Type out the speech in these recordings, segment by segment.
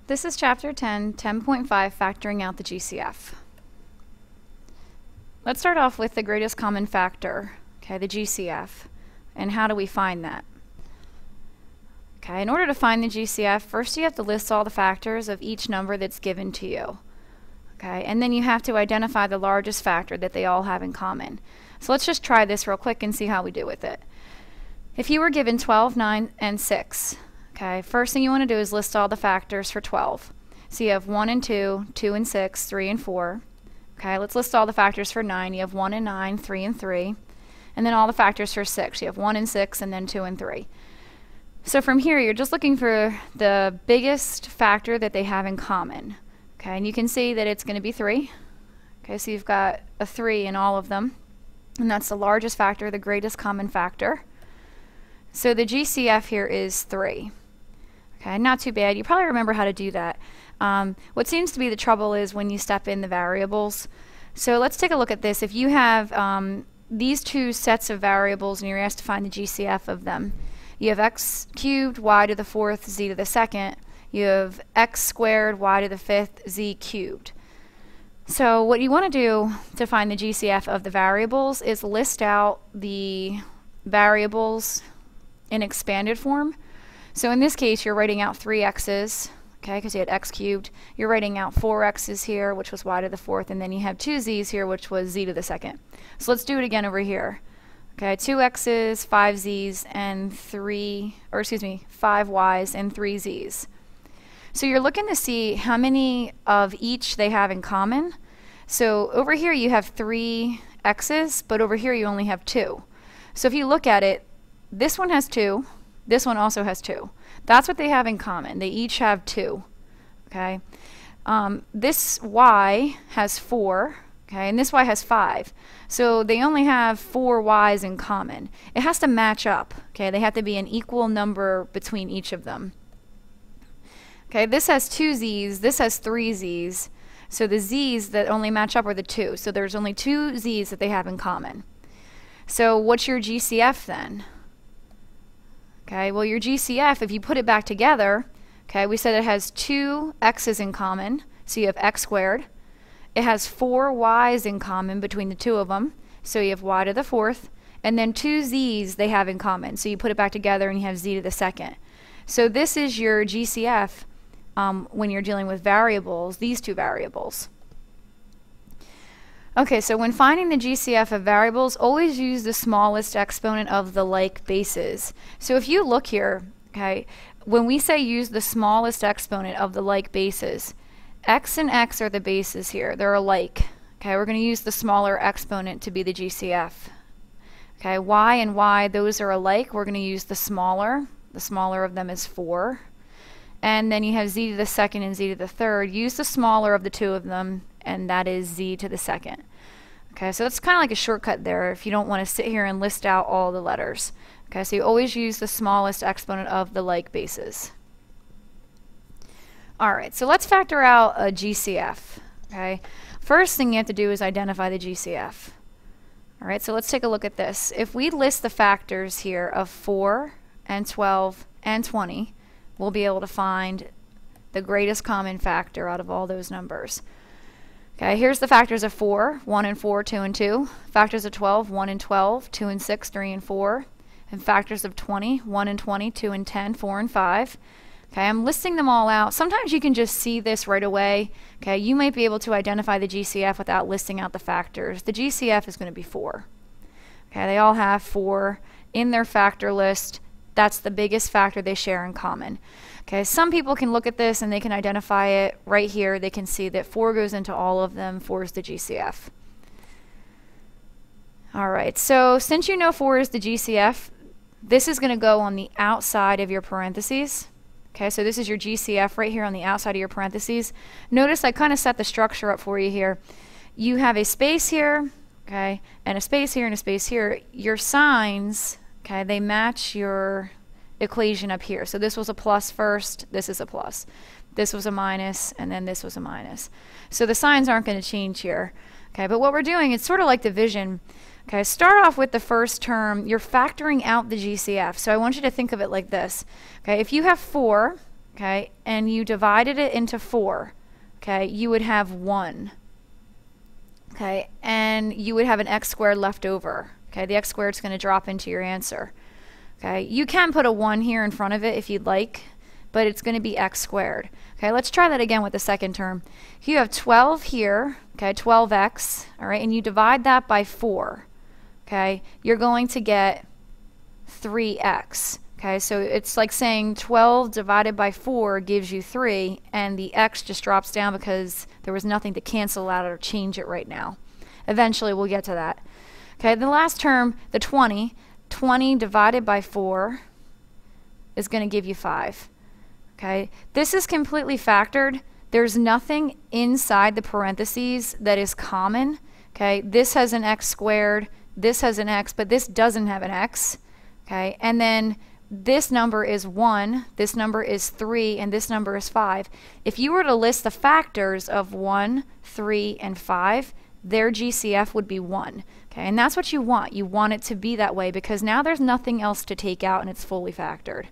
This is Chapter 10, 10.5, Factoring Out the GCF. Let's start off with the greatest common factor, okay, the GCF. And how do we find that? Okay, in order to find the GCF, first you have to list all the factors of each number that's given to you. Okay, and then you have to identify the largest factor that they all have in common. So let's just try this real quick and see how we do with it. If you were given 12, 9, and 6, okay, first thing you want to do is list all the factors for 12. So you have 1 and 2, 2 and 6, 3 and 4. Okay, let's list all the factors for 9. You have 1 and 9, 3 and 3. And then all the factors for 6. You have 1 and 6, and then 2 and 3. So from here, you're just looking for the biggest factor that they have in common. Okay, and you can see that it's going to be 3. Okay, so you've got a 3 in all of them. And that's the largest factor, the greatest common factor. So the GCF here is 3. Okay, not too bad. You probably remember how to do that. What seems to be the trouble is when you step in the variables. So let's take a look at this. If you have these two sets of variables and you're asked to find the GCF of them, you have x cubed, y to the 4th, z to the 2nd. You have x squared, y to the 5th, z cubed. So what you want to do to find the GCF of the variables is list out the variables in expanded form. So in this case, you're writing out 3 x's, okay, because you had x cubed. You're writing out 4 x's here, which was y to the 4th, and then you have 2 z's here, which was z to the 2nd. So let's do it again over here. Okay, 2 x's, 5 z's, and 5 y's and 3 z's. So you're looking to see how many of each they have in common. So over here you have 3 x's, but over here you only have 2. So if you look at it, this one has 2, this one also has 2. That's what they have in common. They each have 2. Okay. This y has 4, okay, and this y has 5. So they only have 4 y's in common. It has to match up. Okay, they have to be an equal number between each of them. Okay, this has 2 z's, this has 3 z's. So the z's that only match up are the 2. So there's only 2 z's that they have in common. So what's your GCF then? Okay, well your GCF, if you put it back together, okay, we said it has 2 x's in common, so you have x squared. It has 4 y's in common between the two of them, so you have y to the 4th, and then 2 z's they have in common, so you put it back together and you have z to the 2nd. So this is your GCF when you're dealing with variables, these two variables. Okay, so when finding the GCF of variables, always use the smallest exponent of the like bases. So if you look here, okay, when we say use the smallest exponent of the like bases, x and x are the bases here. They're alike. Okay, we're going to use the smaller exponent to be the GCF. Okay, y and y, those are alike. We're going to use the smaller. The smaller of them is 4. And then you have z to the 2nd and z to the 3rd. Use the smaller of the two of them, and that is z to the 2nd. Okay, so it's kind of like a shortcut there if you don't want to sit here and list out all the letters. Okay, so you always use the smallest exponent of the like bases. Alright, so let's factor out a GCF. Okay, first thing you have to do is identify the GCF. Alright, so let's take a look at this. If we list the factors here of 4 and 12 and 20, we'll be able to find the greatest common factor out of all those numbers. Okay, here's the factors of 4, 1 and 4, 2 and 2. Factors of 12, 1 and 12, 2 and 6, 3 and 4. And factors of 20, 1 and 20, 2 and 10, 4 and 5. Okay, I'm listing them all out. Sometimes you can just see this right away. Okay, you might be able to identify the GCF without listing out the factors. The GCF is going to be 4. Okay, they all have 4 in their factor list. That's the biggest factor they share in common. Okay, some people can look at this and they can identify it right here. They can see that 4 goes into all of them. 4 is the GCF. Alright, so since you know 4 is the GCF, this is going to go on the outside of your parentheses. Okay, so this is your GCF right here on the outside of your parentheses. Notice I kind of set the structure up for you here. You have a space here, okay, and a space here and a space here. Your signs, okay, they match your equation up here. So this was a plus first, this is a plus. This was a minus, and then this was a minus. So the signs aren't going to change here. Okay, but what we're doing, it's sort of like division. Okay, start off with the first term. You're factoring out the GCF. So I want you to think of it like this. Okay, if you have 4, okay, and you divided it into 4, okay, you would have 1. Okay, and you would have an x squared left over. Okay, the x squared is going to drop into your answer. Okay, you can put a 1 here in front of it if you'd like, but it's going to be x squared. Okay, let's try that again with the second term. If you have 12 here, okay, 12x, all right, and you divide that by 4, okay, you're going to get 3x. Okay, so it's like saying 12 divided by 4 gives you 3, and the x just drops down because there was nothing to cancel out or change it right now. Eventually we'll get to that. Okay, the last term, the 20 divided by 4 is going to give you 5. Okay, this is completely factored. There's nothing inside the parentheses that is common. Okay, this has an x squared, this has an x, but this doesn't have an x. Okay, and then this number is 1, this number is 3, and this number is 5. If you were to list the factors of 1, 3, and 5, their GCF would be 1. Okay, and that's what you want. You want it to be that way because now there's nothing else to take out and it's fully factored.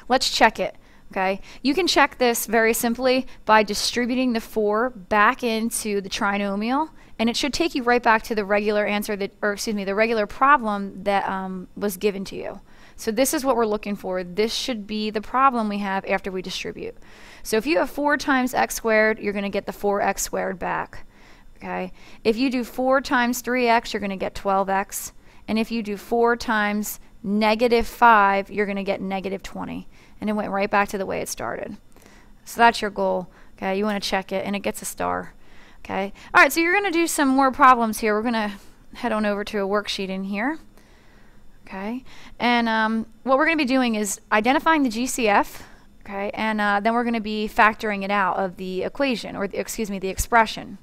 Let's check it. Okay, you can check this very simply by distributing the 4 back into the trinomial, and it should take you right back to the regular answer that, or excuse me, the regular problem that was given to you. So this is what we're looking for. This should be the problem we have after we distribute. So if you have 4 times x squared, you're going to get the 4x squared back. Okay, if you do 4 times 3x, you're going to get 12x, and if you do 4 times -5, you're going to get -20. And it went right back to the way it started. So that's your goal. Okay, you want to check it, and it gets a star. Okay. All right, so you're going to do some more problems here. We're going to head on over to a worksheet in here. Okay, and what we're going to be doing is identifying the GCF. Okay, and then we're going to be factoring it out of the equation, or excuse me, the expression.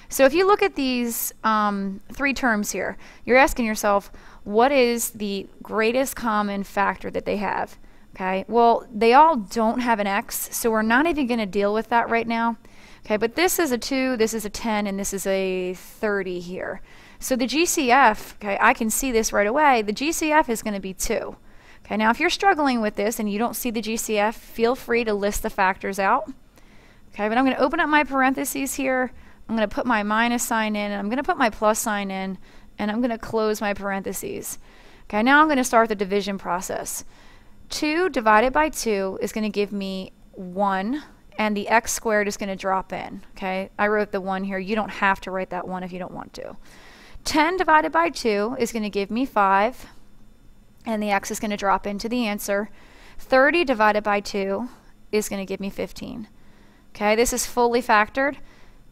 So if you look at these 3 terms here, you're asking yourself, what is the greatest common factor that they have? Okay, well, they all don't have an x, so we're not even going to deal with that right now. Okay, but this is a 2, this is a 10, and this is a 30 here. So the GCF, okay, I can see this right away, the GCF is going to be 2. Okay, now if you're struggling with this and you don't see the GCF, feel free to list the factors out. Okay, but I'm going to open up my parentheses here, I'm going to put my minus sign in, and I'm going to put my plus sign in, and I'm going to close my parentheses. Okay, now I'm going to start the division process. 2 divided by 2 is going to give me 1, and the x squared is going to drop in. Okay, I wrote the 1 here. You don't have to write that 1 if you don't want to. 10 divided by 2 is going to give me 5, and the x is going to drop into the answer. 30 divided by 2 is going to give me 15. Okay, this is fully factored.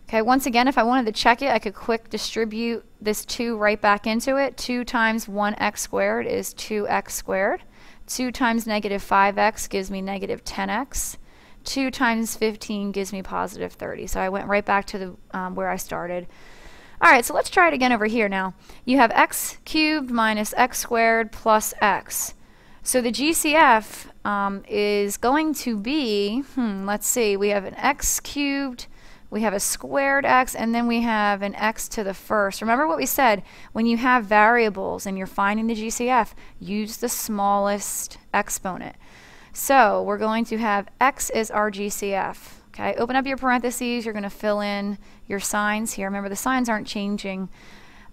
Okay, once again, if I wanted to check it, I could quick distribute this 2 right back into it. 2 times 1x squared is 2x squared. 2 times -5x gives me -10x. 2 times 15 gives me +30. So I went right back to the where I started. All right, so let's try it again over here now. You have x cubed minus x squared plus x. So the GCF is going to be, let's see, we have an x cubed, we have a squared x, and then we have an x to the first. Remember what we said, when you have variables and you're finding the GCF, use the smallest exponent. So we're going to have x is our GCF. Okay, open up your parentheses, you're going to fill in your signs here. Remember, the signs aren't changing.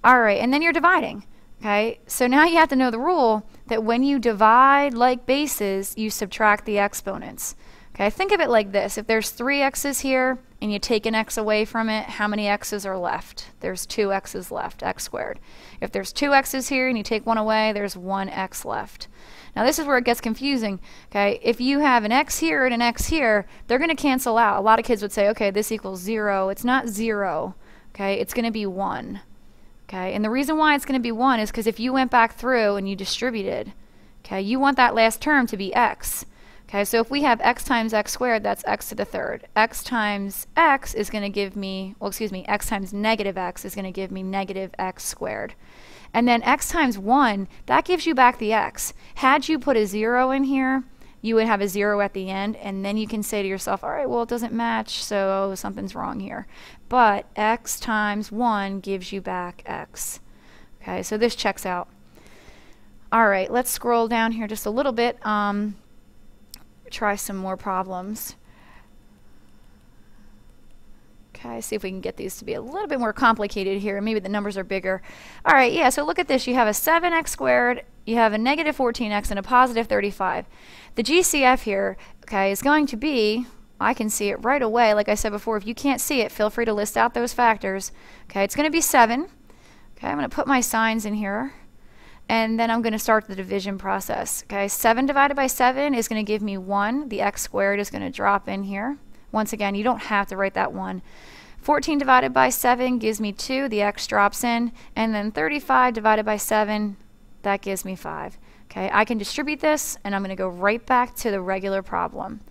All right, and then you're dividing. Okay, so now you have to know the rule that when you divide like bases, you subtract the exponents. Okay, think of it like this. If there's 3 x's here and you take an x away from it, how many x's are left? There's 2 x's left, x squared. If there's 2 x's here and you take 1 away, there's 1 x left. Now this is where it gets confusing. Okay, if you have an x here and an x here, they're going to cancel out. A lot of kids would say, okay, this equals 0. It's not 0. Okay, it's going to be 1. Okay, and the reason why it's going to be 1 is because if you went back through and you distributed, okay, you want that last term to be x. Okay, so if we have x times x squared, that's x to the third. X times x is going to give me, well, excuse me, x times -x is going to give me -x squared. And then x times 1, that gives you back the x. Had you put a 0 in here, you would have a 0 at the end, and then you can say to yourself, all right, well, it doesn't match, so something's wrong here. But x times 1 gives you back x. Okay, so this checks out. All right, let's scroll down here just a little bit. try some more problems. Okay, see if we can get these to be a little bit more complicated here. Maybe the numbers are bigger. All right, yeah, so look at this. You have a 7x squared, you have a negative 14x, and a positive 35. The GCF here, okay, is going to be, I can see it right away. Like I said before, if you can't see it, feel free to list out those factors. Okay, it's going to be 7. Okay, I'm going to put my signs in here, and then I'm going to start the division process. Okay, 7 divided by 7 is going to give me 1. The x squared is going to drop in here. Once again, you don't have to write that 1. 14 divided by 7 gives me 2. The x drops in. And then 35 divided by 7, that gives me 5. Okay, I can distribute this, and I'm going to go right back to the regular problem.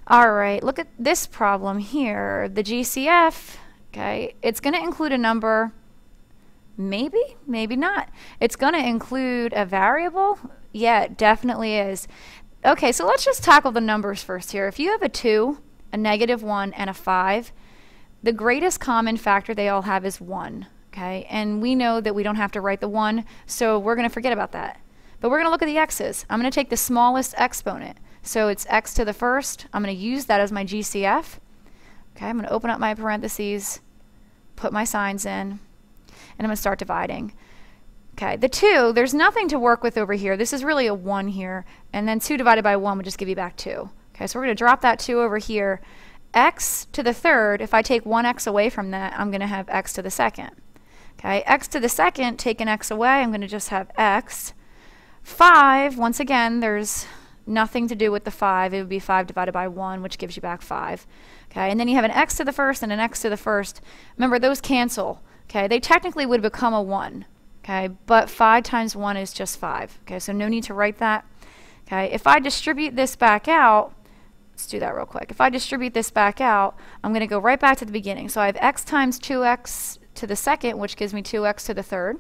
All right, look at this problem here. The GCF, okay, it's going to include a number, maybe, maybe not. It's going to include a variable. Yeah, it definitely is. Okay, so let's just tackle the numbers first here. If you have a 2, a negative 1, and a 5, the greatest common factor they all have is 1. Okay, and we know that we don't have to write the 1, so we're going to forget about that. But we're going to look at the x's. I'm going to take the smallest exponent. So it's x to the first. I'm going to use that as my GCF. Okay, I'm going to open up my parentheses, put my signs in, and I'm going to start dividing. Okay, the 2, there's nothing to work with over here. This is really a 1 here, and then 2 divided by 1 would just give you back 2. Okay, so we're going to drop that 2 over here. X to the third, if I take 1x away from that, I'm going to have x to the second. Okay, x to the second, take an x away, I'm going to just have x. 5, once again, there's nothing to do with the 5. It would be 5 divided by 1, which gives you back 5. Okay, and then you have an x to the first and an x to the first. Remember, those cancel. Okay, they technically would become a 1. Okay, but 5 times 1 is just 5. Okay, so no need to write that. Okay, if I distribute this back out, let's do that real quick. If I distribute this back out, I'm going to go right back to the beginning. So I have x times 2x to the second, which gives me 2x to the third.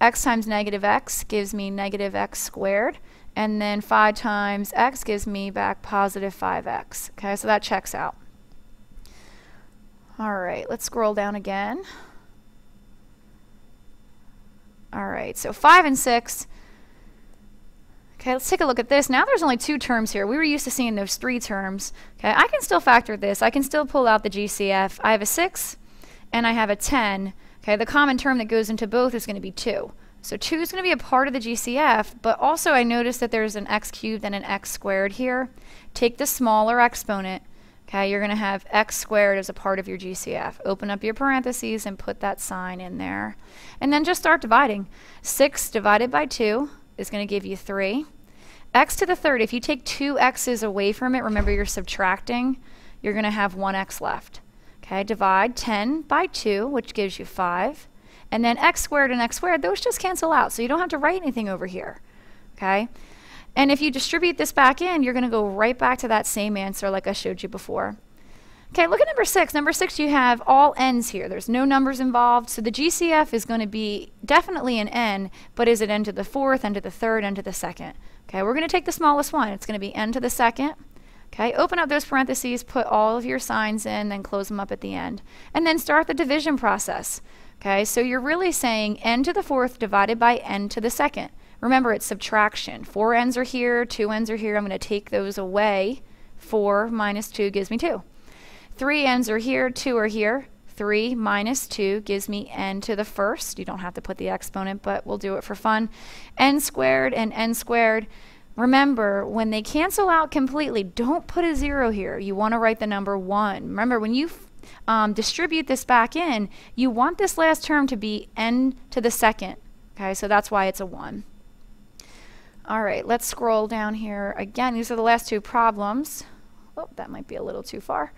X times negative x gives me negative x squared. And then 5 times x gives me back positive 5x. Okay, so that checks out. All right, let's scroll down again. All right, so 5 and 6. Okay, let's take a look at this. Now there's only 2 terms here. We were used to seeing those 3 terms. Okay, I can still factor this. I can still pull out the GCF. I have a 6 and I have a 10. Okay, the common term that goes into both is going to be 2. So 2 is going to be a part of the GCF, but also I noticed that there's an x cubed and an x squared here. Take the smaller exponent. Okay, you're going to have x squared as a part of your GCF. Open up your parentheses and put that sign in there. And then just start dividing. 6 divided by 2 is going to give you 3. X to the third, if you take 2 x's away from it, remember you're subtracting, you're going to have 1 x left. Okay, divide 10 by 2, which gives you 5. And then x squared and x squared, those just cancel out, so you don't have to write anything over here. Okay? And if you distribute this back in, you're going to go right back to that same answer like I showed you before. Okay, look at number 6. Number 6, you have all n's here. There's no numbers involved, so the GCF is going to be definitely an n, but is it n to the fourth, n to the third, n to the second? Okay, we're going to take the smallest one. It's going to be n to the second. Okay, open up those parentheses, put all of your signs in, then close them up at the end. And then start the division process. Okay, so you're really saying n to the fourth divided by n to the second. Remember, it's subtraction. 4 n's are here, 2 n's are here. I'm going to take those away. 4 minus 2 gives me 2. 3 n's are here, 2 are here. 3 minus 2 gives me n to the first. You don't have to put the exponent, but we'll do it for fun. N squared and n squared. Remember, when they cancel out completely, don't put a 0 here. You want to write the number 1. Remember, when you distribute this back in, you want this last term to be n to the second. Okay, so that's why it's a 1. All right, let's scroll down here again. These are the last 2 problems. Oh, that might be a little too far.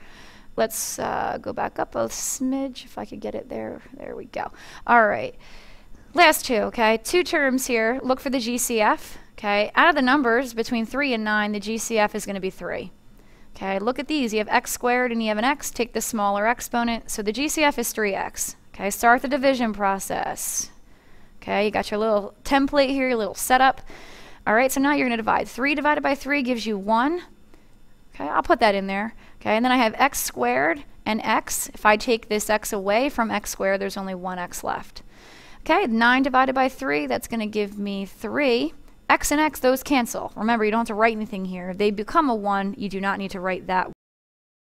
Let's go back up a smidge if I could get it there. There we go. All right, last 2, okay? 2 terms here. Look for the GCF, okay? Out of the numbers between 3 and 9, the GCF is going to be 3. Okay, look at these. You have x squared and you have an x. Take the smaller exponent. So the GCF is 3x. Okay, start the division process. Okay, you got your little template here, your little setup. All right, so now you're going to divide. 3 divided by 3 gives you 1. Okay, I'll put that in there. Okay, and then I have x squared and x. If I take this x away from x squared, there's only 1 x left. Okay, 9 divided by 3, that's going to give me 3. x and x, those cancel. Remember, you don't have to write anything here. They become a 1. You do not need to write that